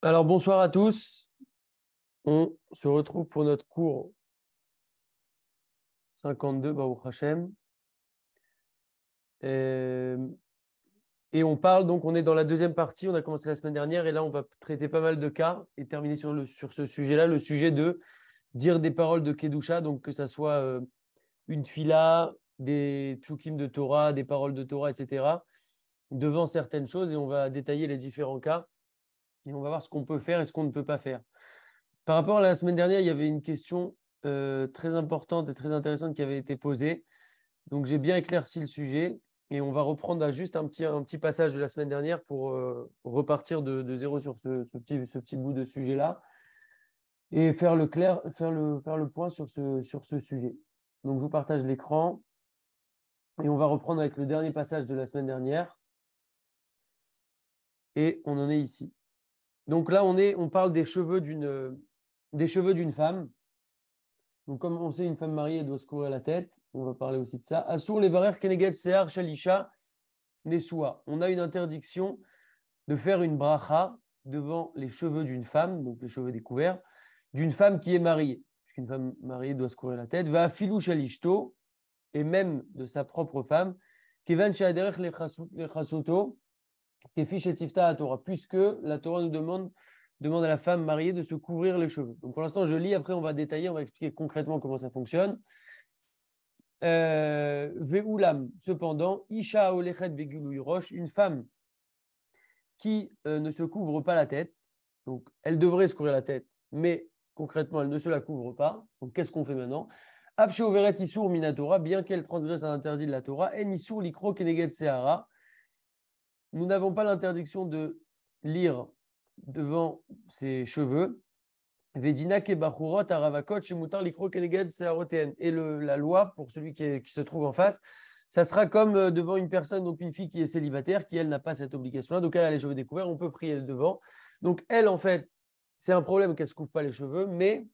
Alors bonsoir à tous, on se retrouve pour notre cours 52, Baruch Hashem. Euh, Et on parle, donc on est dans la deuxième partie, on a commencé la semaine dernière et là on va traiter pas mal de cas et terminer sur ce sujet-là, le sujet de dire des paroles de Kedusha, donc que ça soit une fila, des psukim de Torah, des paroles de Torah, etc., devant certaines choses et on va détailler les différents cas et on va voir ce qu'on peut faire et ce qu'on ne peut pas faire. Par rapport à la semaine dernière, il y avait une question très importante et très intéressante qui avait été posée. Donc, j'ai bien éclairci le sujet et on va reprendre à juste un petit passage de la semaine dernière pour repartir de zéro sur ce petit bout de sujet-là et faire le clair, faire le point sur ce sujet. Donc, je vous partage l'écran et on va reprendre avec le dernier passage de la semaine dernière et on en est ici. Donc là, on parle des cheveux d'une femme. Donc, comme on sait, une femme mariée doit se couvrir la tête. On va parler aussi de ça. Assour les varer keneged sear shalisha nesua. On a une interdiction de faire une bracha devant les cheveux d'une femme, donc les cheveux découverts, d'une femme qui est mariée. Puisqu'une femme mariée doit se couvrir la tête. Va filou shalishto, et même de sa propre femme. Kevan sheaderech lechasoto, kefi shetifta à Torah. Puisque la Torah nous demande à la femme mariée de se couvrir les cheveux. Donc pour l'instant, je lis, après on va détailler, on va expliquer concrètement comment ça fonctionne. Ve'ulam, cependant, Isha olechet begului roche, une femme qui ne se couvre pas la tête, donc elle devrait se couvrir la tête, mais concrètement elle ne se la couvre pas. Donc qu'est-ce qu'on fait maintenant? Afshe overet isur minatora, bien qu'elle transgresse un interdit de la Torah, en isur likro keneged seara, nous n'avons pas l'interdiction de lire devant ses cheveux. Vedina ke bachurot aravakot shemutar likro keneged searoten. Et la loi, pour celui qui se trouve en face, ça sera comme devant une personne, donc une fille qui est célibataire, qui elle n'a pas cette obligation-là. Donc elle a les cheveux découverts, on peut prier devant. Donc elle, en fait, c'est un problème qu'elle ne se couvre pas les cheveux, mais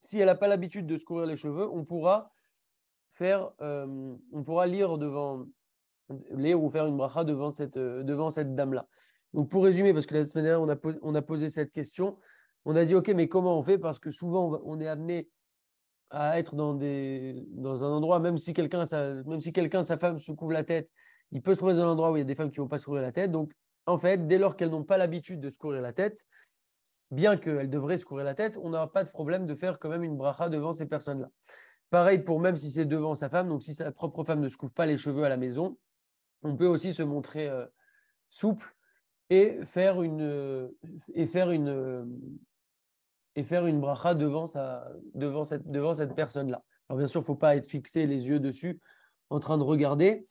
si elle n'a pas l'habitude de se couvrir les cheveux, on pourra lire ou faire une bracha devant cette dame-là. Donc pour résumer, parce que la semaine dernière, on a posé cette question, on a dit, OK, mais comment on fait? Parce que souvent, on est amené à être dans un endroit, même si quelqu'un, sa femme, se couvre la tête, il peut se trouver dans un endroit où il y a des femmes qui ne vont pas se couvrir la tête. Donc, en fait, dès lors qu'elles n'ont pas l'habitude de se couvrir la tête, bien qu'elles devraient se couvrir la tête, on n'aura pas de problème de faire quand même une bracha devant ces personnes-là. Pareil pour même si c'est devant sa femme, donc si sa propre femme ne se couvre pas les cheveux à la maison, on peut aussi se montrer souple et faire une, et faire une, et faire une bracha devant cette personne-là. Alors bien sûr, il ne faut pas être fixé les yeux dessus en train de regarder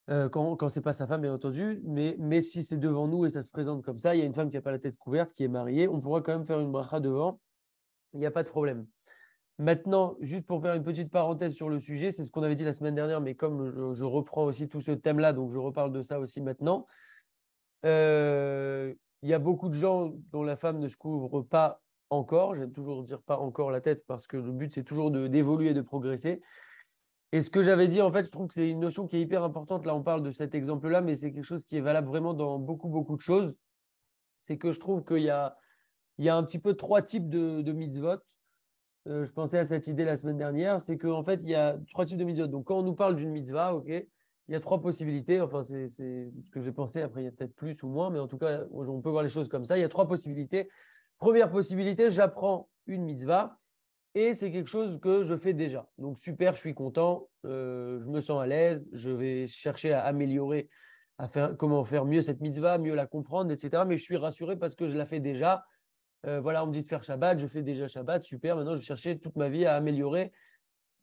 quand ce n'est pas sa femme, bien entendu, mais si c'est devant nous et ça se présente comme ça, il y a une femme qui n'a pas la tête couverte, qui est mariée, on pourra quand même faire une bracha devant, il n'y a pas de problème. Maintenant, juste pour faire une petite parenthèse sur le sujet, c'est ce qu'on avait dit la semaine dernière, mais comme je reprends aussi tout ce thème-là, donc je reparle de ça aussi maintenant. Il y a beaucoup de gens dont la femme ne se couvre pas encore. J'aime toujours dire pas encore la tête parce que le but, c'est toujours d'évoluer, de progresser. Et ce que j'avais dit, en fait, je trouve que c'est une notion qui est hyper importante. Là, on parle de cet exemple-là, mais c'est quelque chose qui est valable vraiment dans beaucoup, beaucoup de choses. C'est que je trouve qu'il y a un petit peu trois types de mitzvot. Je pensais à cette idée la semaine dernière. C'est qu'en fait, il y a trois types de mitzvot. Donc, quand on nous parle d'une mitzvah, OK, il y a trois possibilités. Enfin, c'est ce que j'ai pensé. Après, il y a peut-être plus ou moins, mais en tout cas, on peut voir les choses comme ça. Il y a trois possibilités. Première possibilité, j'apprends une mitzvah et c'est quelque chose que je fais déjà. Donc, super, je suis content, je me sens à l'aise, je vais chercher à améliorer, comment faire mieux cette mitzvah, mieux la comprendre, etc. Mais je suis rassuré parce que je la fais déjà. Voilà, on me dit de faire Shabbat, je fais déjà Shabbat, super. Maintenant, je vais chercher toute ma vie à améliorer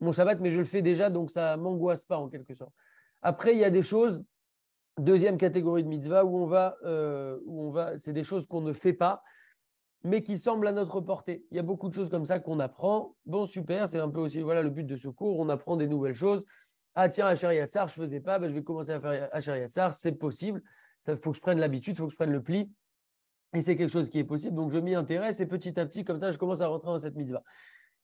mon Shabbat, mais je le fais déjà, donc ça ne m'angoisse pas en quelque sorte. Après, il y a des choses, deuxième catégorie de mitzvah, où on va, c'est des choses qu'on ne fait pas, mais qui semblent à notre portée. Il y a beaucoup de choses comme ça qu'on apprend. Bon, super, c'est un peu aussi voilà, le but de ce cours, on apprend des nouvelles choses. Ah tiens, Asher Yatzar, je ne faisais pas, ben, je vais commencer à faire Asher Yatzar, c'est possible. Il faut que je prenne l'habitude, il faut que je prenne le pli. Et c'est quelque chose qui est possible, donc je m'y intéresse et petit à petit, comme ça, je commence à rentrer dans cette mitzvah.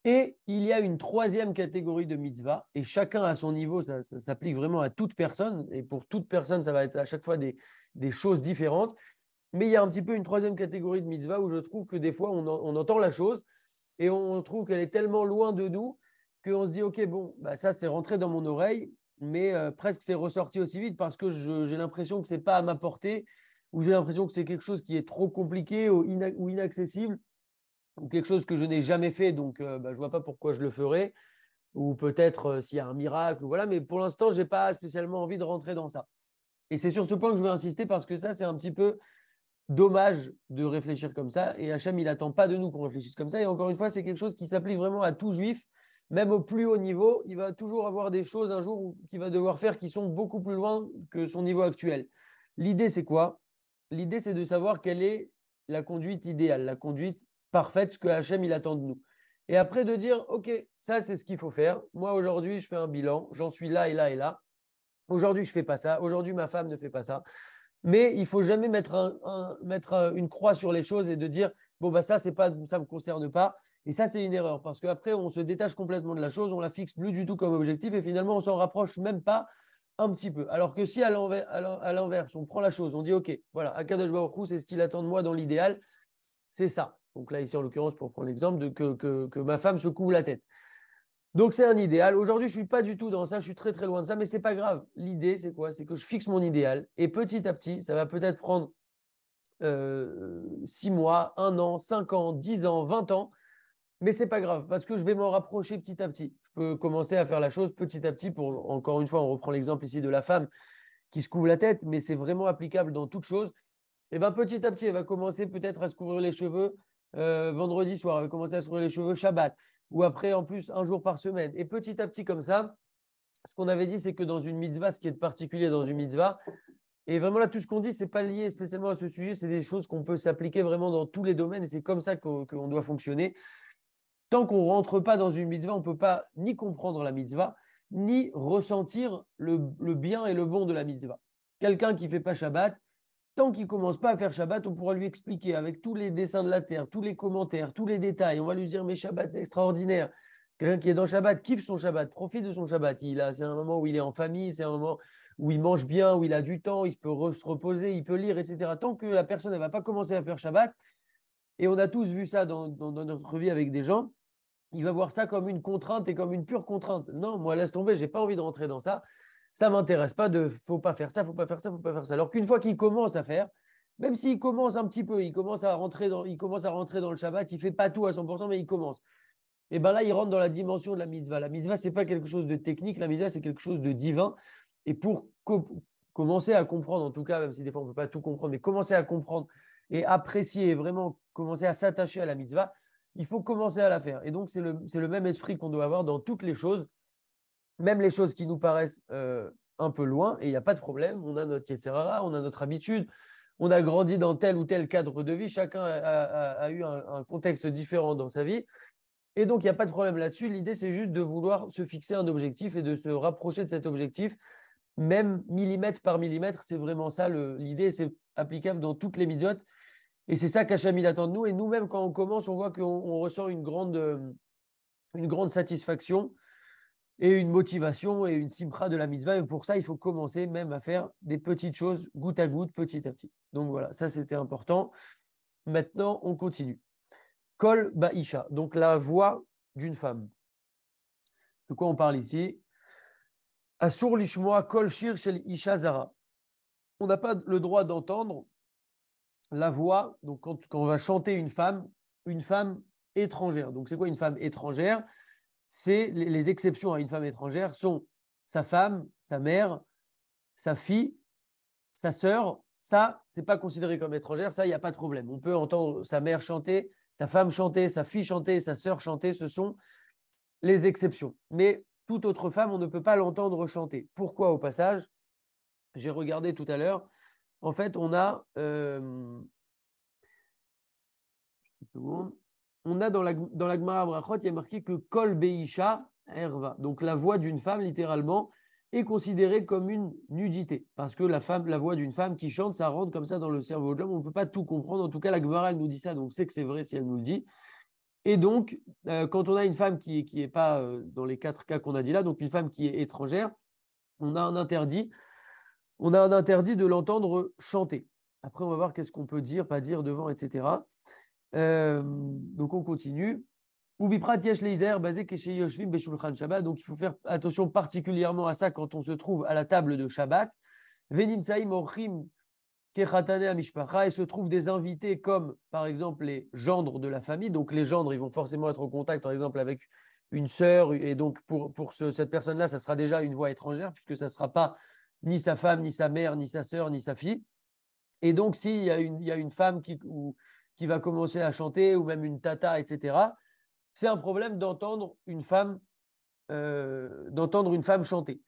Et il y a une troisième catégorie de mitzvah, et chacun à son niveau, ça s'applique vraiment à toute personne, et pour toute personne, ça va être à chaque fois des choses différentes. Mais il y a un petit peu une troisième catégorie de mitzvah où je trouve que des fois, on entend la chose et on trouve qu'elle est tellement loin de nous qu'on se dit, OK, bon, bah ça, c'est rentré dans mon oreille, mais presque c'est ressorti aussi vite parce que j'ai l'impression que ce n'est pas à ma portée ou j'ai l'impression que c'est quelque chose qui est trop compliqué ou inaccessible ou quelque chose que je n'ai jamais fait, donc je ne vois pas pourquoi je le ferais ou peut-être s'il y a un miracle, ou voilà, mais pour l'instant, je n'ai pas spécialement envie de rentrer dans ça. Et c'est sur ce point que je veux insister parce que ça, c'est un petit peu dommage de réfléchir comme ça. Et Hachem, il n'attend pas de nous qu'on réfléchisse comme ça. Et encore une fois, c'est quelque chose qui s'applique vraiment à tout juif, même au plus haut niveau. Il va toujours avoir des choses un jour qu'il va devoir faire qui sont beaucoup plus loin que son niveau actuel. L'idée, c'est quoi? L'idée, c'est de savoir quelle est la conduite idéale, la conduite parfaite, ce que Hachem, il attend de nous. Et après, de dire, OK, ça, c'est ce qu'il faut faire. Moi, aujourd'hui, je fais un bilan. J'en suis là et là et là. Aujourd'hui, je ne fais pas ça. Aujourd'hui, ma femme ne fait pas ça. Mais il ne faut jamais mettre une croix sur les choses et de dire, bon, bah, ça, ça ne me concerne pas. Et ça, c'est une erreur parce qu'après, on se détache complètement de la chose, on la fixe plus du tout comme objectif et finalement, on s'en rapproche même pas un petit peu. Alors que si à l'inverse, on prend la chose, on dit, OK, voilà, Akadosh Baruch Hu, c'est ce qu'il attend de moi dans l'idéal, c'est ça. Donc là, ici, en l'occurrence, pour prendre l'exemple, que ma femme se couvre la tête. Donc, c'est un idéal. Aujourd'hui, je ne suis pas du tout dans ça. Je suis très, très loin de ça, mais ce n'est pas grave. L'idée, c'est quoi? C'est que je fixe mon idéal et petit à petit, ça va peut-être prendre 6 mois, 1 an, 5 ans, 10 ans, 20 ans, mais ce n'est pas grave parce que je vais m'en rapprocher petit à petit. Je peux commencer à faire la chose petit à petit pour, encore une fois, on reprend l'exemple ici de la femme qui se couvre la tête, mais c'est vraiment applicable dans toute chose. Et bien, petit à petit, elle va commencer peut-être à se couvrir les cheveux vendredi soir, elle va commencer à se couvrir les cheveux Shabbat ou après, en plus, un jour par semaine. Et petit à petit, comme ça, ce qu'on avait dit, c'est que dans une mitzvah, ce qui est de particulier dans une mitzvah, et vraiment là, tout ce qu'on dit, ce n'est pas lié spécialement à ce sujet, c'est des choses qu'on peut s'appliquer vraiment dans tous les domaines et c'est comme ça qu'on doit fonctionner. Tant qu'on ne rentre pas dans une mitzvah, on ne peut pas ni comprendre la mitzvah, ni ressentir le bien et le bon de la mitzvah. Quelqu'un qui ne fait pas Shabbat, tant qu'il ne commence pas à faire Shabbat, on pourra lui expliquer avec tous les dessins de la terre, tous les commentaires, tous les détails. On va lui dire, mais Shabbat, c'est extraordinaire. Quelqu'un qui est dans Shabbat kiffe son Shabbat, profite de son Shabbat. C'est un moment où il est en famille, c'est un moment où il mange bien, où il a du temps, il peut se reposer, il peut lire, etc. Tant que la personne ne va pas commencer à faire Shabbat, et on a tous vu ça dans notre vie avec des gens, il va voir ça comme une contrainte et comme une pure contrainte. Non, moi, laisse tomber, je n'ai pas envie de rentrer dans ça. Ça ne m'intéresse pas de faut pas faire ça, faut pas faire ça, faut pas faire ça. Alors qu'une fois qu'il commence à faire, même s'il commence un petit peu, il commence à rentrer dans le Shabbat, il ne fait pas tout à 100%, mais il commence. Et bien là, il rentre dans la dimension de la mitzvah. La mitzvah, ce n'est pas quelque chose de technique, la mitzvah, c'est quelque chose de divin. Et pour commencer à comprendre, en tout cas, même si des fois on ne peut pas tout comprendre, mais commencer à comprendre et apprécier et vraiment commencer à s'attacher à la mitzvah, il faut commencer à la faire. Et donc, c'est le même esprit qu'on doit avoir dans toutes les choses, même les choses qui nous paraissent un peu loin, et il n'y a pas de problème. On a notre Yetzirara, on a notre habitude, on a grandi dans tel ou tel cadre de vie, chacun a eu un contexte différent dans sa vie. Et donc, il n'y a pas de problème là-dessus. L'idée, c'est juste de vouloir se fixer un objectif et de se rapprocher de cet objectif, même millimètre par millimètre. C'est vraiment ça l'idée. C'est applicable dans toutes les mitzvot. Et c'est ça qu'Hachem il attend de nous. Et nous-mêmes, quand on commence, on voit qu'on ressent une grande satisfaction et une motivation et une simcha de la mitzvah. Et pour ça, il faut commencer même à faire des petites choses, goutte à goutte, petit à petit. Donc voilà, ça c'était important. Maintenant, on continue. Kol Baisha, donc la voix d'une femme. De quoi on parle ici? Asur lishmoa kol shir shel isha zara. On n'a pas le droit d'entendre la voix, donc quand on va chanter une femme étrangère. Donc c'est quoi une femme étrangère? C'est les exceptions à une femme étrangère sont sa femme, sa mère, sa fille, sa sœur. Ça, c'est pas considéré comme étrangère, ça, il n'y a pas de problème. On peut entendre sa mère chanter, sa femme chanter, sa fille chanter, sa sœur chanter, ce sont les exceptions. Mais toute autre femme, on ne peut pas l'entendre chanter. Pourquoi au passage? J'ai regardé tout à l'heure. En fait, on a dans la Gemara Brachot, il y a marqué que Kol Beisha Erva. Donc la voix d'une femme, littéralement, est considérée comme une nudité. Parce que la voix d'une femme qui chante, ça rentre comme ça dans le cerveau de l'homme. On ne peut pas tout comprendre. En tout cas, la Gemara, elle nous dit ça, donc c'est que c'est vrai si elle nous le dit. Et donc, quand on a une femme qui n'est pas dans les 4 cas qu'on a dit là, donc une femme qui est étrangère, on a un interdit de l'entendre chanter. Après, on va voir qu'est-ce qu'on peut dire, pas dire devant, etc. Donc, on continue. Ubiprat yesh leizer basé keshe yoshvim beshulchan Shabbat. Donc, il faut faire attention particulièrement à ça quand on se trouve à la table de Shabbat. Venimtsaim orchim kechatane amishpacha. Et se trouvent des invités comme, par exemple, les gendres de la famille. Donc, les gendres, ils vont forcément être au contact, par exemple, avec une sœur. Et donc, pour cette personne-là, ça sera déjà une voix étrangère, puisque ça ne sera pas ni sa femme, ni sa mère, ni sa sœur, ni sa fille. Et donc, s'il y a une femme qui va commencer à chanter, ou même une tata, etc., c'est un problème d'entendre une femme chanter.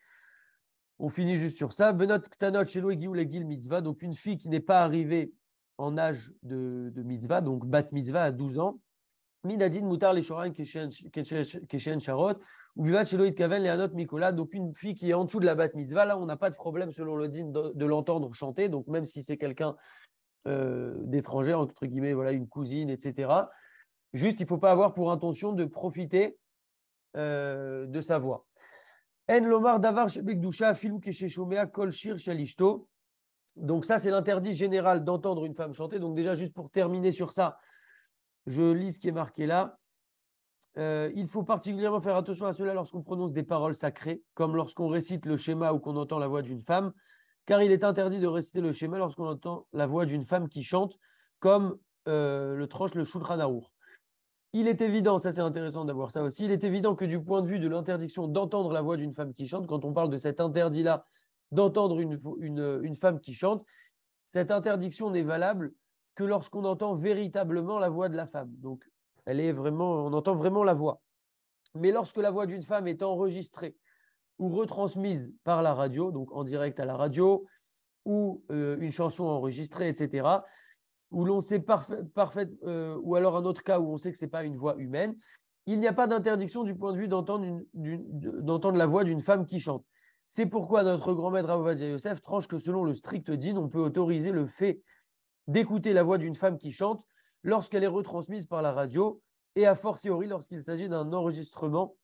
On finit juste sur ça. Benot ktanot shelo egiu legil mitzvah, donc une fille qui n'est pas arrivée en âge de mitzvah, donc bat mitzvah à 12 ans. Minadin mutar les shoraim keshen sharot, ou bivat shelo itkaven leanot mikola, donc une fille qui est en dessous de la bat mitzvah, là on n'a pas de problème selon le din de l'entendre chanter, donc même si c'est quelqu'un d'étranger, entre guillemets, voilà, une cousine, etc. Juste, il ne faut pas avoir pour intention de profiter de sa voix. En lomar davar shebekdusha filou kesheshomea kol shir shalishto. Donc ça, c'est l'interdit général d'entendre une femme chanter. Donc déjà, juste pour terminer sur ça, je lis ce qui est marqué là. Il faut particulièrement faire attention à cela lorsqu'on prononce des paroles sacrées, comme lorsqu'on récite le schéma ou qu'on entend la voix d'une femme, car il est interdit de réciter le schéma lorsqu'on entend la voix d'une femme qui chante, comme le tranche le Shulchan Aruch. Il est évident, ça c'est intéressant d'avoir ça aussi, il est évident que du point de vue de l'interdiction d'entendre la voix d'une femme qui chante, quand on parle de cet interdit-là d'entendre une femme qui chante, cette interdiction n'est valable que lorsqu'on entend véritablement la voix de la femme. Donc, on entend vraiment la voix. Mais lorsque la voix d'une femme est enregistrée ou retransmise par la radio, donc en direct à la radio, ou une chanson enregistrée, etc., où l'on sait ou alors un autre cas où on sait que ce n'est pas une voix humaine, il n'y a pas d'interdiction du point de vue d'entendre la voix d'une femme qui chante. C'est pourquoi notre grand maître Rav Ovadia Yosef tranche que selon le strict din, on peut autoriser le fait d'écouter la voix d'une femme qui chante lorsqu'elle est retransmise par la radio et a fortiori lorsqu'il s'agit d'un enregistrement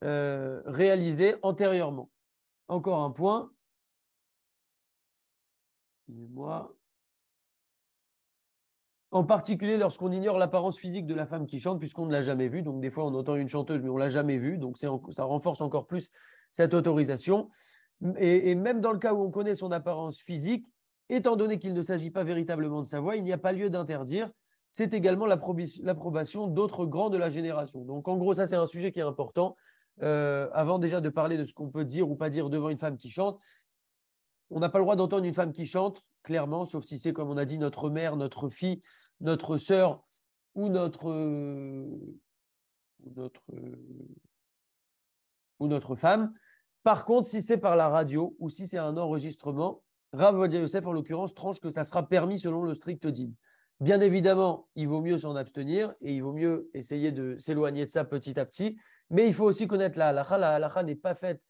réalisé antérieurement. Encore un point. Excusez-moi. En particulier lorsqu'on ignore l'apparence physique de la femme qui chante, puisqu'on ne l'a jamais vue. Donc, des fois, on entend une chanteuse, mais on ne l'a jamais vue. Donc, ça renforce encore plus cette autorisation. Et même dans le cas où on connaît son apparence physique, étant donné qu'il ne s'agit pas véritablement de sa voix, il n'y a pas lieu d'interdire. C'est également l'approbation d'autres grands de la génération. Donc, en gros, ça, c'est un sujet qui est important. Avant déjà de parler de ce qu'on peut dire ou pas dire devant une femme qui chante, on n'a pas le droit d'entendre une femme qui chante, clairement, sauf si c'est, comme on a dit, notre mère, notre fille, notre sœur ou notre femme. Par contre, si c'est par la radio ou si c'est un enregistrement, Rav Ovadia Yosef, en l'occurrence, tranche que ça sera permis selon le strict din. Bien évidemment, il vaut mieux s'en abstenir et il vaut mieux essayer de s'éloigner de ça petit à petit. Mais il faut aussi connaître la halakha. La halakha n'est pas faite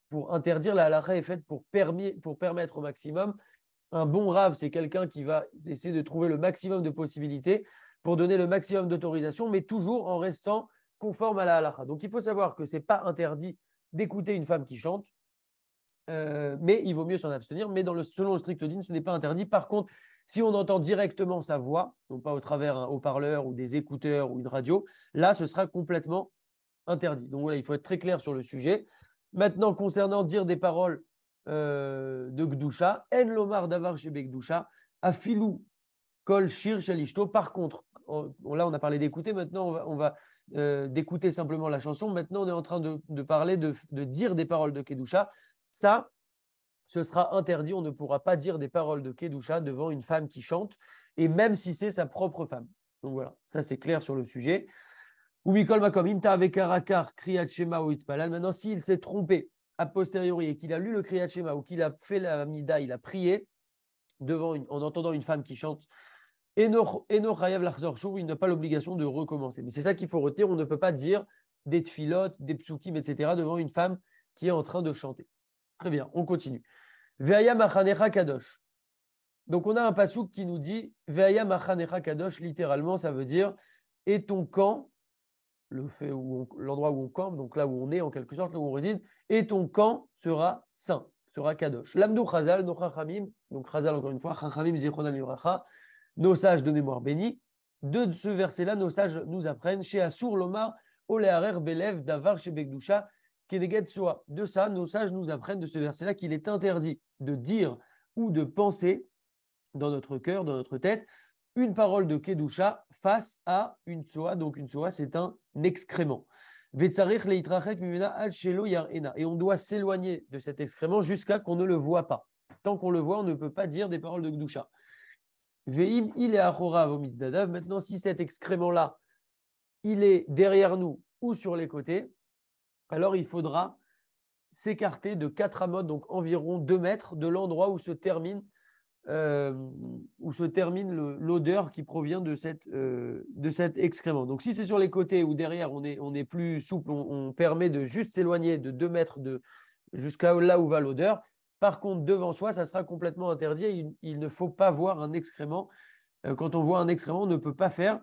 pour interdire, la halakha est faite pour permettre au maximum. Un bon rave, c'est quelqu'un qui va essayer de trouver le maximum de possibilités pour donner le maximum d'autorisation, mais toujours en restant conforme à la halakha. Donc, il faut savoir que ce n'est pas interdit d'écouter une femme qui chante, mais il vaut mieux s'en abstenir. Mais selon le strict din, ce n'est pas interdit. Par contre, si on entend directement sa voix, non pas au travers un haut-parleur ou des écouteurs ou une radio, là, ce sera complètement interdit. Donc voilà, il faut être très clair sur le sujet. Maintenant, concernant dire des paroles de Gdusha, En lomar davar shebe Gdusha, afilou kol shir shalishto. Par contre, là on a parlé d'écouter, maintenant on va d'écouter simplement la chanson. Maintenant on est en train de parler de dire des paroles de Kedusha. Ça, ce sera interdit. On ne pourra pas dire des paroles de Kedusha devant une femme qui chante, et même si c'est sa propre femme. Donc voilà, ça c'est clair sur le sujet. Ou Mikol Makom, Imta avec Arakar, Kriyat Shema ou Itpalal. Maintenant, s'il s'est trompé a posteriori et qu'il a lu le Kriyat Shema ou qu'il a fait la Mida, il a prié en entendant une femme qui chante, Eno Chayav Lachzor Shuv, il n'a pas l'obligation de recommencer. Mais c'est ça qu'il faut retenir, on ne peut pas dire des tfilotes, des psukim, etc. devant une femme qui est en train de chanter. Très bien, on continue. Ve'aya machanecha kadosh. Donc on a un pasouk qui nous dit Ve'aya machanecha kadosh, littéralement ça veut dire et ton camp, l'endroit où on campe, donc là où on est en quelque sorte, là où on réside, et ton camp sera saint. sera kadosh. Lamdou chazal, no chachamim, donc chazal encore une fois, chachamim zichronam livracha, nos sages de mémoire bénis. De ce verset-là, nos sages nous apprennent chez Assur Lomar, Olearer Belev, Davar chez Begdusha, Keneget Soa. De ça, nos sages nous apprennent de ce verset-là qu'il est interdit de dire ou de penser dans notre cœur, dans notre tête, une parole de Kedusha face à une Tsoa. Donc une Tsoa, c'est un excrément. Et on doit s'éloigner de cet excrément jusqu'à qu'on ne le voit pas. Tant qu'on le voit, on ne peut pas dire des paroles de Kedusha. Maintenant, si cet excrément-là, il est derrière nous ou sur les côtés, alors il faudra s'écarter de 4 amotes, donc environ 2 mètres de l'endroit où se termine l'odeur qui provient de cet excrément. Donc si c'est sur les côtés ou derrière, on est plus souple, on permet de juste s'éloigner de 2 mètres jusqu'à là où va l'odeur. Par contre, devant soi, ça sera complètement interdit. Il ne faut pas voir un excrément. Quand on voit un excrément, on ne peut pas faire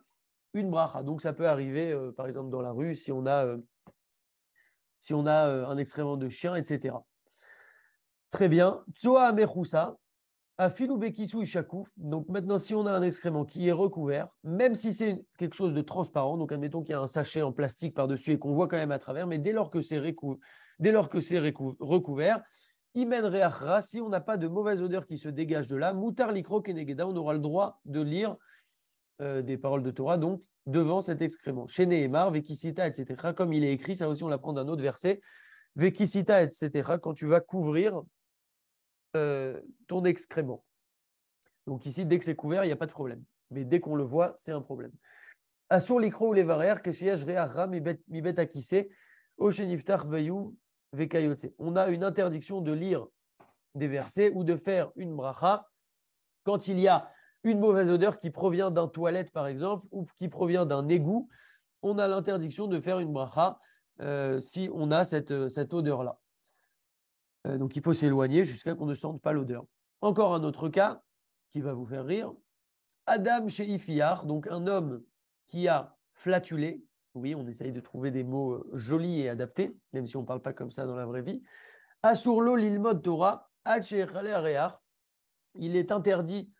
une bracha. Donc, ça peut arriver, par exemple, dans la rue, si on a un excrément de chien, etc. Très bien. Tsoa amechousa, afilou bekisou ishakouf. Donc, maintenant, si on a un excrément qui est recouvert, même si c'est quelque chose de transparent, donc admettons qu'il y a un sachet en plastique par-dessus et qu'on voit quand même à travers, mais dès lors que c'est recouvert, Imen reachra, si on n'a pas de mauvaise odeur qui se dégage de là, mutar likro kenegeda, on aura le droit de lire des paroles de Torah, donc devant cet excrément. Chez Nehemar, vekisita, etc. Comme il est écrit, ça aussi on l'apprend d'un autre verset, vekisita, etc. Quand tu vas couvrir ton excrément. Donc ici, dès que c'est couvert, il n'y a pas de problème. Mais dès qu'on le voit, c'est un problème. Assur likro ou levarer, kesheyesh reachra mibet akise, osheniftar veyou. On a une interdiction de lire des versets ou de faire une bracha quand il y a une mauvaise odeur qui provient d'un toilette, par exemple, ou qui provient d'un égout. On a l'interdiction de faire une bracha si on a cette odeur-là. Donc, il faut s'éloigner jusqu'à qu'on ne sente pas l'odeur. Encore un autre cas qui va vous faire rire. Adam chez Ifiar, donc un homme qui a flatulé. Oui, on essaye de trouver des mots jolis et adaptés, même si on ne parle pas comme ça dans la vraie vie. Asurlo l'ilmod Torah, il est interdit,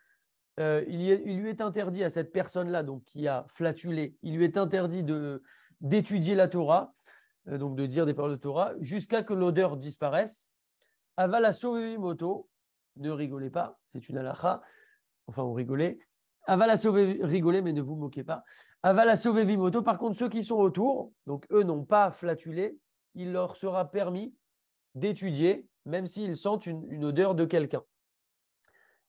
il lui est interdit à cette personne-là, donc qui a flatulé, il lui est interdit d'étudier la Torah, donc de dire des paroles de Torah, jusqu'à que l'odeur disparaisse. Avala moto, ne rigolez pas, c'est une halakha, enfin on rigolait. Avala rigolez, mais ne vous moquez pas. Avala vimoto, par contre, ceux qui sont autour, donc eux n'ont pas flatulé, il leur sera permis d'étudier, même s'ils sentent une odeur de quelqu'un.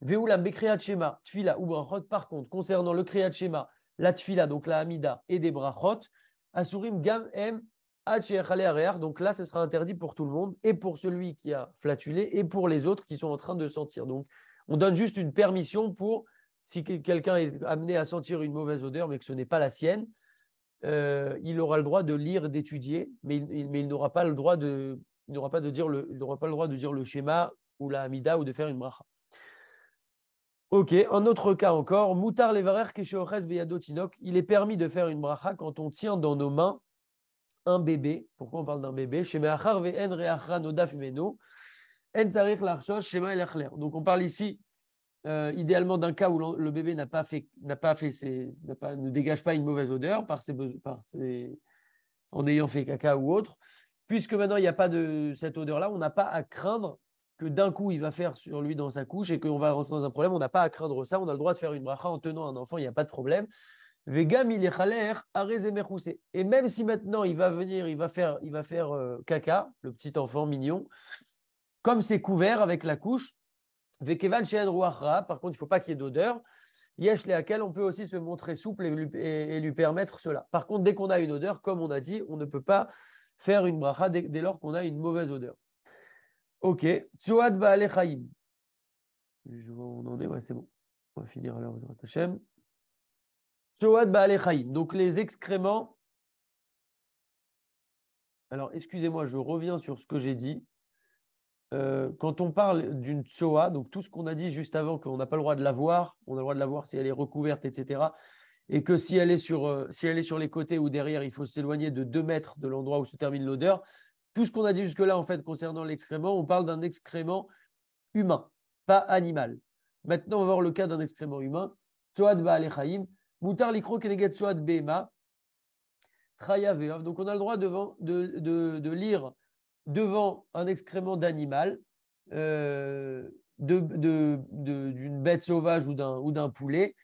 Veulam bekriyat shema, tfila ou brachot, par contre, concernant le kriyat shema, la tfila, donc la hamida et des brachot, asurim gam em arear, donc là, ce sera interdit pour tout le monde, et pour celui qui a flatulé, et pour les autres qui sont en train de sentir. Donc, on donne juste une permission pour si quelqu'un est amené à sentir une mauvaise odeur, mais que ce n'est pas la sienne, il aura le droit de lire, d'étudier, mais il n'aura pas le droit de dire le schéma ou la hamida ou de faire une bracha. Ok, un autre cas encore, Moutar levarer kesheoches beyado tinok, il est permis de faire une bracha quand on tient dans nos mains un bébé. Pourquoi on parle d'un bébé? Shemeachar ve'en reachra nodaf imeno, en tzarich larchosh shema elachler. Donc on parle ici idéalement d'un cas où le bébé ne dégage pas une mauvaise odeur en ayant fait caca ou autre. Puisque maintenant il n'y a pas de cette odeur-là, on n'a pas à craindre que d'un coup il va faire sur lui dans sa couche et qu'on va rentrer dans un problème. On n'a pas à craindre ça. On a le droit de faire une bracha en tenant un enfant, il n'y a pas de problème. Vegam il est chaler arezemechoussé. Et même si maintenant il va venir, il va faire caca, le petit enfant mignon, comme c'est couvert avec la couche. Vekevan she'en ruachra, par contre, il ne faut pas qu'il y ait d'odeur. Yesh lehakel, on peut aussi se montrer souple et lui permettre cela. Par contre, dès qu'on a une odeur, comme on a dit, on ne peut pas faire une bracha dès lors qu'on a une mauvaise odeur. Ok. Tzoad ba'ale chaim. Je vois où on en est, ouais, c'est bon. On va finir alors, Hashem. Tzoad ba'ale chaim. Donc, les excréments. Alors, excusez-moi, je reviens sur ce que j'ai dit. Quand on parle d'une tsoa, donc tout ce qu'on a dit juste avant, qu'on n'a pas le droit de la voir, on a le droit de la voir si elle est recouverte, etc. Et que si elle est sur les côtés ou derrière, il faut s'éloigner de 2 mètres de l'endroit où se termine l'odeur. tout ce qu'on a dit jusque-là, en fait, concernant l'excrément, on parle d'un excrément humain, pas animal. Maintenant, on va voir le cas d'un excrément humain. Tsoad ba'alechaim, mutar likro keneget tsoad be'ema, chaya ve'av. Donc, on a le droit de lire devant un excrément d'animal, d'une bête sauvage ou d'un poulet,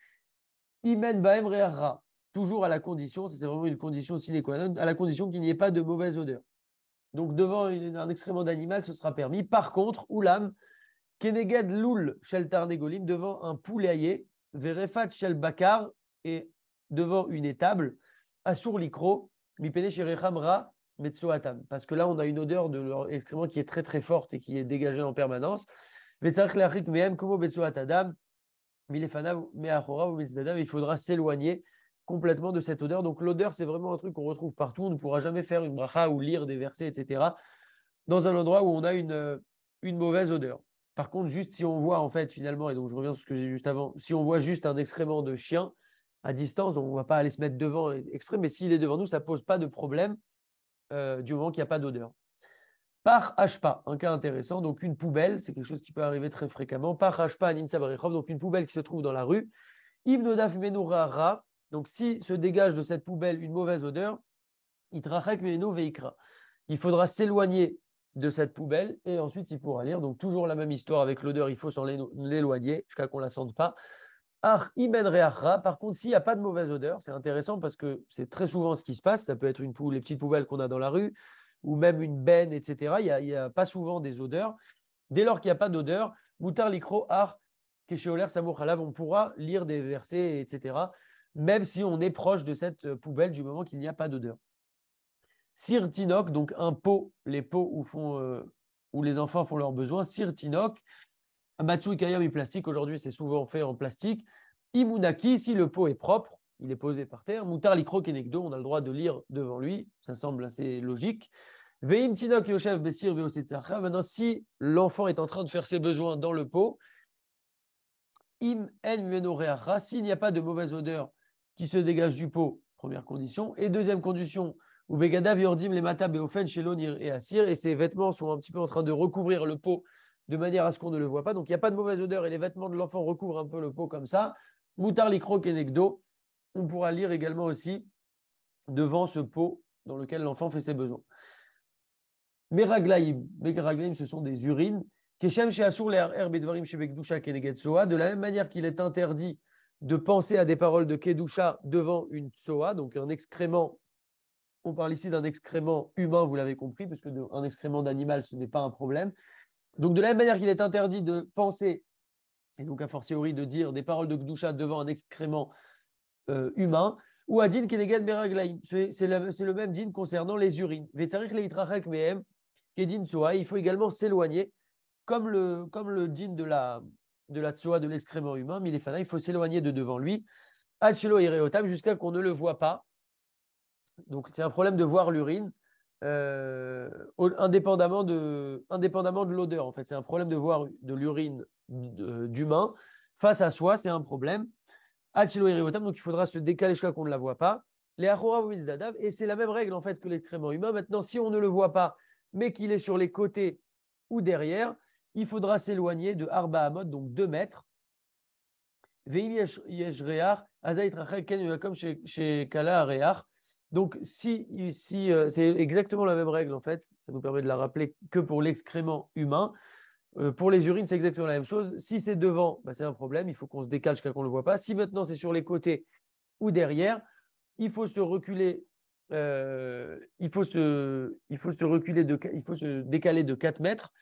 imen baem re'arra. Toujours à la condition, c'est vraiment une condition sine qua non, à la condition qu'il n'y ait pas de mauvaise odeur. Donc, devant un excrément d'animal, ce sera permis. Par contre, oulam, keneged loul shel tarnegolim, devant un poulailler, verefat shel bakar, et devant une étable, asur likro, mipene sherecham ra metsoatam. Parce que là, on a une odeur de leur excrément qui est très très forte et qui est dégagée en permanence. Vetzarich leachik mehem komo betsoatadam, milefanav meachora ou mitzdadam. Il faudra s'éloigner complètement de cette odeur. Donc l'odeur, c'est vraiment un truc qu'on retrouve partout. On ne pourra jamais faire une bracha ou lire des versets, etc. dans un endroit où on a une mauvaise odeur. Par contre, juste si on voit en fait finalement, et donc je reviens sur ce que j'ai dit juste avant, si on voit juste un excrément de chien à distance, on ne va pas aller se mettre devant exprès, mais s'il est devant nous, ça ne pose pas de problème du moment qu'il n'y a pas d'odeur. Par hashpa, un cas intéressant, donc une poubelle, c'est quelque chose qui peut arriver très fréquemment. Par hashpa, donc une poubelle qui se trouve dans la rue. Ibnodaf menurara, donc si se dégage de cette poubelle une mauvaise odeur, itrachak meno veikra. Il faudra s'éloigner de cette poubelle et ensuite il pourra lire. Donc toujours la même histoire avec l'odeur, il faut s'en l'éloigner jusqu'à qu'on ne la sente pas. Par contre, s'il n'y a pas de mauvaise odeur, c'est intéressant parce que c'est très souvent ce qui se passe. Ça peut être les petites poubelles qu'on a dans la rue ou même une benne, etc. Il n'y a pas souvent des odeurs. Dès lors qu'il n'y a pas d'odeur, Moutar Likro Ar Kesheoler Samour Halav, on pourra lire des versets, etc. Même si on est proche de cette poubelle du moment qu'il n'y a pas d'odeur. Sir Tinok, donc un pot, les pots où les enfants font leurs besoins. Sir Tinok, Matsui Kayam plastique, aujourd'hui c'est souvent fait en plastique. Imunaki, si le pot est propre, il est posé par terre. Moutar Likro Kenekdo, on a le droit de lire devant lui, ça semble assez logique. Veim Tinok Yoshev Besir Veosetzacha, maintenant si l'enfant est en train de faire ses besoins dans le pot, Im En Menoreacha, s'il n'y a pas de mauvaise odeur qui se dégage du pot, première condition. Et deuxième condition, ou Begadav Yordim les Mata Beofen Shelonir et Assir, et ses vêtements sont un petit peu en train de recouvrir le pot de manière à ce qu'on ne le voit pas. Donc il n'y a pas de mauvaise odeur et les vêtements de l'enfant recouvrent un peu le pot comme ça. Moutar Likro Kenekdo, on pourra lire également aussi devant ce pot dans lequel l'enfant fait ses besoins. Meraglaïm, ce sont des urines. De la même manière qu'il est interdit de penser à des paroles de Kedusha devant une tsoa, donc un excrément. On parle ici d'un excrément humain, vous l'avez compris, parce qu'un excrément d'animal, ce n'est pas un problème. Donc, de la même manière qu'il est interdit de penser, et donc a fortiori de dire des paroles de Kedusha devant un excrément humain, ou à din keneged meraglaim. C'est le même din concernant les urines. Il faut également s'éloigner, comme le din de la tsoa, de l'excrément humain, milefana, il faut s'éloigner de devant lui, achelo ireotam, jusqu'à qu'on ne le voit pas. Donc, c'est un problème de voir l'urine, indépendamment de l'odeur. En fait, c'est un problème de voir de l'urine d'humain face à soi, c'est un problème. Donc, il faudra se décaler jusqu'à qu'on ne la voit pas. Les et c'est la même règle en fait que l'excrément humain. Maintenant, si on ne le voit pas, mais qu'il est sur les côtés ou derrière, il faudra s'éloigner de Arba Hamot, donc 2 mètres. Donc, c'est exactement la même règle, en fait, ça nous permet de la rappeler que pour l'excrément humain. Pour les urines, c'est exactement la même chose. Si c'est devant, bah, c'est un problème, il faut qu'on se décale jusqu'à qu'on ne le voit pas. Si maintenant c'est sur les côtés ou derrière, il faut se reculer, il faut se décaler de 4 mètres.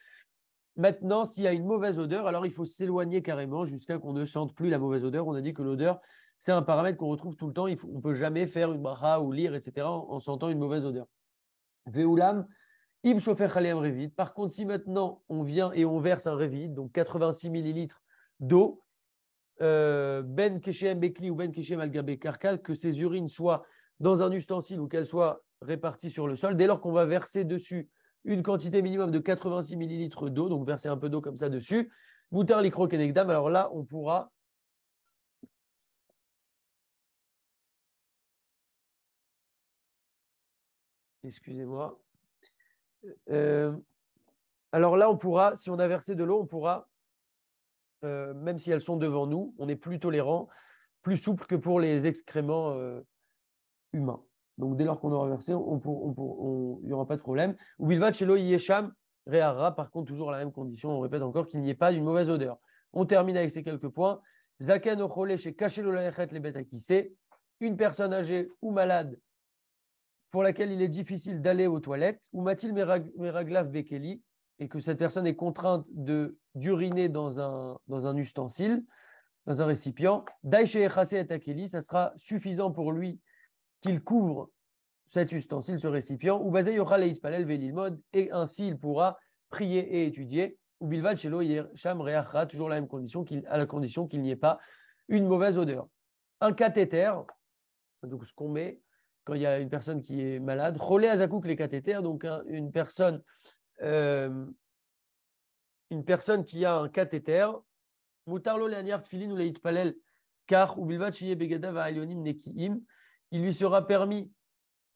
Maintenant, s'il y a une mauvaise odeur, alors il faut s'éloigner carrément jusqu'à qu'on ne sente plus la mauvaise odeur. On a dit que l'odeur, c'est un paramètre qu'on retrouve tout le temps. On ne peut jamais faire une bracha ou lire, etc. en sentant une mauvaise odeur. Veoulam, im shofer chaleam revit. Par contre, si maintenant on vient et on verse un revit, donc 86 millilitres d'eau, ben keshem bekli ou ben keshem algabe karkal, que ces urines soient dans un ustensile ou qu'elles soient réparties sur le sol, dès lors qu'on va verser dessus une quantité minimum de 86 millilitres d'eau, donc verser un peu d'eau comme ça dessus, moutar likro kenegdam, alors là, on pourra excusez-moi. Alors là, on pourra, si on a versé de l'eau, on pourra, même si elles sont devant nous, on est plus tolérant, plus souple que pour les excréments humains. Donc dès lors qu'on aura versé, il n'y aura pas de problème. Ou bilvat shelo yesham re'ara, par contre, toujours la même condition, on répète encore qu'il n'y ait pas d'une mauvaise odeur. On termine avec ces quelques points. Zaken ochole chez kachelo lalechet les bêtes akissé, une personne âgée ou malade pour laquelle il est difficile d'aller aux toilettes, ou matil meraglav bekeli, et que cette personne est contrainte d'uriner dans un ustensile, dans un récipient, daïche echase et akeli, ça sera suffisant pour lui qu'il couvre cet ustensile, ce récipient, ou basé yochal et itpalel velilmod, et ainsi il pourra prier et étudier, ou bilvad shelo sham reachra, toujours la même condition, à la condition qu'il n'y ait pas une mauvaise odeur. Un cathéter, donc ce qu'on met quand il y a une personne qui est malade, relais azakouk les cathéters, donc une personne qui a un cathéter, mutarlo leaniart filin ou leitpalel car ou bilvat shiye begadav ha'elyonim nekiim, il lui sera permis,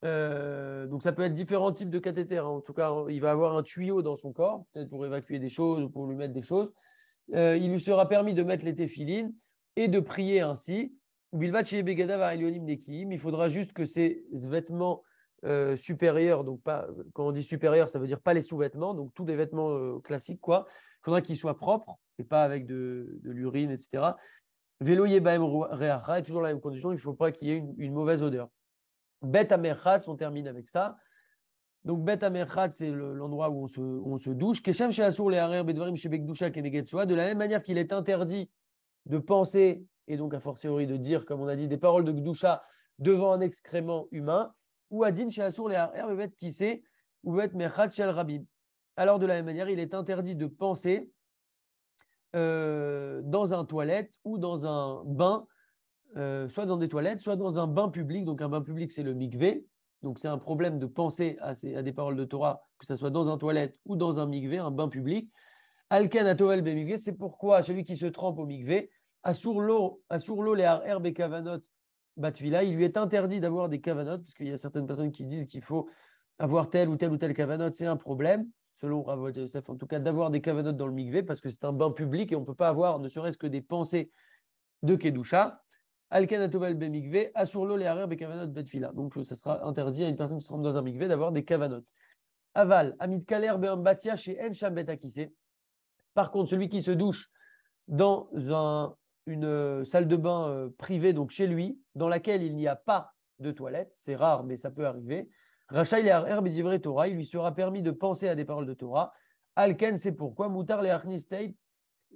donc ça peut être différents types de cathéters, hein. En tout cas il va avoir un tuyau dans son corps, peut-être pour évacuer des choses ou pour lui mettre des choses, il lui sera permis de mettre les téphilines et de prier ainsi. Il faudra juste que ces vêtements supérieurs, donc pas, quand on dit supérieur, ça veut dire pas les sous-vêtements, donc tous les vêtements classiques, quoi. Il faudra qu'ils soient propres et pas avec de l'urine, etc. Vélo yebaem reacha est toujours la même condition, il ne faut pas qu'il y ait une mauvaise odeur. Bet amerchat, on termine avec ça. Donc, Bet Amerchat, c'est l'endroit où on se douche. Keshem she'asur le'arer bedvarim shebekdusha keneged soa. De la même manière qu'il est interdit de penser, et donc a fortiori de dire, comme on a dit, des paroles de Gdusha devant un excrément humain, ou Adin she'asur le'arer bebet kissé, ou bet merchat shel rabim. Alors, de la même manière, il est interdit de penser dans un toilette ou dans un bain, soit dans des toilettes, soit dans un bain public. Donc, un bain public, c'est le mikvé. Donc, c'est un problème de penser à des paroles de Torah, que ce soit dans un toilette ou dans un mikvé, un bain public. Alken atovel be mikvé, c'est pourquoi celui qui se trempe au mikvé, asur lo les har be kavanot batvila, il lui est interdit d'avoir des kavanot, parce qu'il y a certaines personnes qui disent qu'il faut avoir telle ou telle kavanot, c'est un problème, selon Rav Yosef, en tout cas, d'avoir des kavanot dans le mikvé, parce que c'est un bain public et on ne peut pas avoir ne serait-ce que des pensées de kedusha. Alken atovel be mikvé, asurlo le harer be kavanot betfila. Donc, ça sera interdit à une personne qui se trompe dans un mikvé d'avoir des kavanot. Aval, amit kaler be ambatia chez en sham betakissé. Par contre, celui qui se douche dans une salle de bain privée, donc chez lui, dans laquelle il n'y a pas de toilette, c'est rare, mais ça peut arriver. Rachaï le harer bedivre Torah, il lui sera permis de penser à des paroles de Torah. Alken, c'est pourquoi mutar le achnis tape.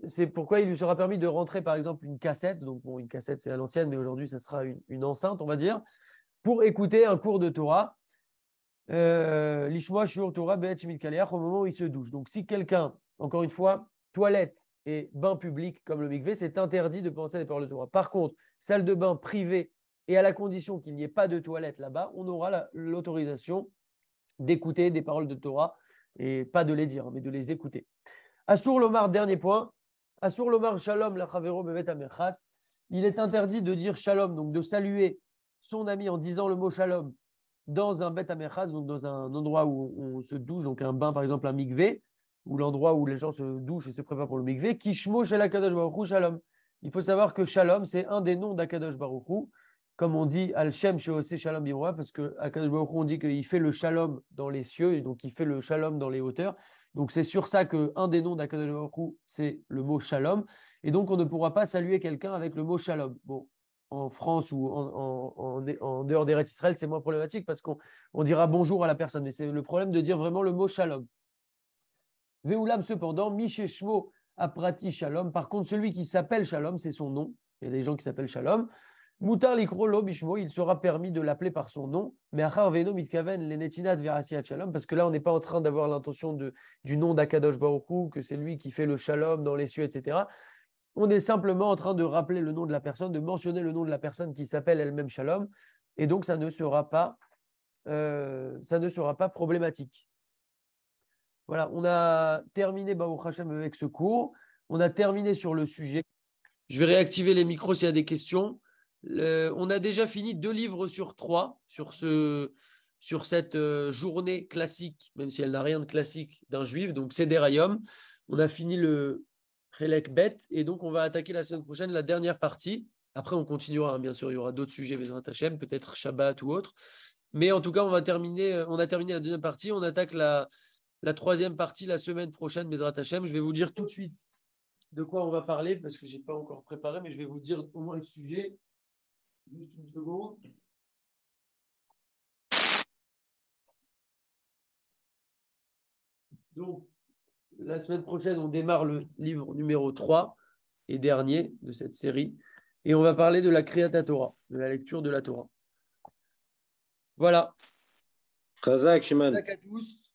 C'est pourquoi il lui sera permis de rentrer, par exemple, une cassette. Donc, bon, une cassette, c'est à l'ancienne, mais aujourd'hui, ça sera une enceinte, on va dire, pour écouter un cours de Torah. L'ishmoa shiur Torah be'et shemit kaleach, au moment où il se douche. Donc, si quelqu'un, encore une fois, toilette et bain public comme le mikvé, c'est interdit de penser à des paroles de Torah. Par contre, salle de bain privée et à la condition qu'il n'y ait pas de toilette là-bas, on aura l'autorisation d'écouter des paroles de Torah et pas de les dire, mais de les écouter. Asur Lomar, dernier point. Asur Lomar Shalom la Chavero Bevet Amerchatz. Il est interdit de dire Shalom, donc de saluer son ami en disant le mot Shalom dans un Bet Amerchatz, donc dans un endroit où on se douche, donc un bain, par exemple un mikvé, ou l'endroit où les gens se douchent et se préparent pour le mikvé. Kishmo Shel Akadosh Baruch Hu Shalom. Il faut savoir que Shalom, c'est un des noms d'Akadosh Baruch Hu. Comme on dit Al-Shem Sheosé Shalom Bimroa, parce qu'Akadosh Baruch Hu, on dit qu'il fait le Shalom dans les cieux, et donc il fait le Shalom dans les hauteurs. Donc, c'est sur ça qu'un des noms d'Akadosh Baruch Hu, c'est le mot Shalom. Et donc, on ne pourra pas saluer quelqu'un avec le mot Shalom. Bon, en France ou en dehors d'Eretz Israël, c'est moins problématique parce qu'on dira bonjour à la personne. Mais c'est le problème de dire vraiment le mot Shalom. Ve'ulam, cependant, Misheshmo Aprati Shalom. Par contre, celui qui s'appelle Shalom, c'est son nom. Il y a des gens qui s'appellent Shalom. Mutar likrolo bishmo, il sera permis de l'appeler par son nom, mais achar veno mitkaven lenetinat verasiat shalom, parce que là on n'est pas en train d'avoir l'intention du nom d'Akadosh Baruch Hu, que c'est lui qui fait le shalom dans les cieux, etc. On est simplement en train de rappeler le nom de la personne, de mentionner le nom de la personne qui s'appelle elle-même Shalom, et donc ça ne sera pas problématique. Voilà, on a terminé Baruch Hashem avec ce cours, on a terminé sur le sujet. Je vais réactiver les micros s'il y a des questions. On a déjà fini 2 livres sur 3 sur ce sur cette journée classique, même si elle n'a rien de classique d'un juif, donc Seder Hayom. On a fini le Chelek Bet et donc on va attaquer la semaine prochaine la dernière partie. Après, on continuera, hein, bien sûr, il y aura d'autres sujets, Bezrat Hashem, peut-être Shabbat ou autre. Mais en tout cas, on a terminé la deuxième partie. On attaque la troisième partie la semaine prochaine, Bezrat Hashem. Je vais vous dire tout de suite de quoi on va parler parce que je n'ai pas encore préparé, mais je vais vous dire au moins le sujet. Juste une seconde. Donc, la semaine prochaine, on démarre le livre numéro 3 et dernier de cette série. Et on va parler de la Kriyat Torah, de la lecture de la Torah. Voilà. Chazak, Shimon. Chazak à tous.